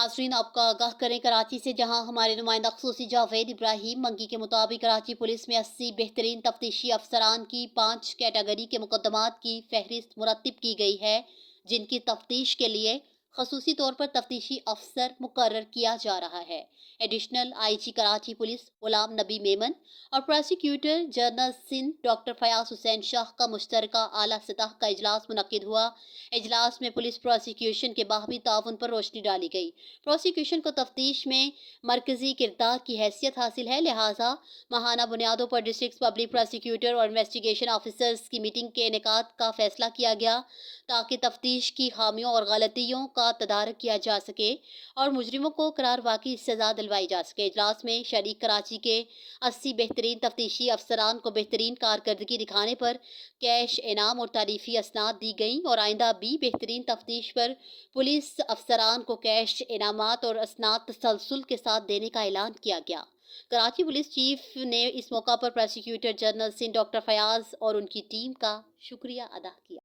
नाजरीन आपका आगाह करें कराची से, जहां हमारे नुमाइंदा खसूसी जावेद इब्राहिम मंगी के मुताबिक कराची पुलिस में 80 बेहतरीन तफ्तीशी अफसरान की 5 कैटेगरी के मुकदमात की फहरिस्त मुरत्तिब की गई है, जिनकी तफ्तीश के लिए खसूसी तौर पर तफ्तीशी अफसर मुकर्रर किया जा रहा है। Additional IG Karachi police Ghulam Nabi Memon और prosecutor general Sindh doctor Fayaz Hussain Shah का मुश्तरका आला सतह का इजलास मुनक्किद हुआ। इजलास में पुलिस प्रोसिक्यूशन के बाहमी ताउन पर रोशनी डाली गई। प्रोसिक्यूशन को तफ्तीश में मरकजी किरदार की हैसियत हासिल है, लिहाजा माहाना बुनियादों पर डिस्ट्रिक्ट पब्लिक प्रोसिक्यूटर और इन्वेस्टिगेशन ऑफिसर्स की मीटिंग के इनेकाद का फैसला किया गया, ताकि तफ्तीश की खामियों और गलतियों का तदारक किया जा सके और मुजरिमों को करार वाकई सजा दिलवाई जा सके। इजलास में शरीक कराची के 80 बेहतरीन तफ्तीशी अफसरान को बेहतरीन कारकर्दगी दिखाने पर कैश इनाम और तारीफी असनाद दी गई और आइंदा भी बेहतरीन तफ्तीश पर पुलिस अफसरान को कैश इनामात और असनाद तसलसल के साथ देने का ऐलान किया गया। कराची पुलिस चीफ ने इस मौका पर prosecutor general Sindh doctor Fayaz और उनकी टीम का शुक्रिया अदा किया।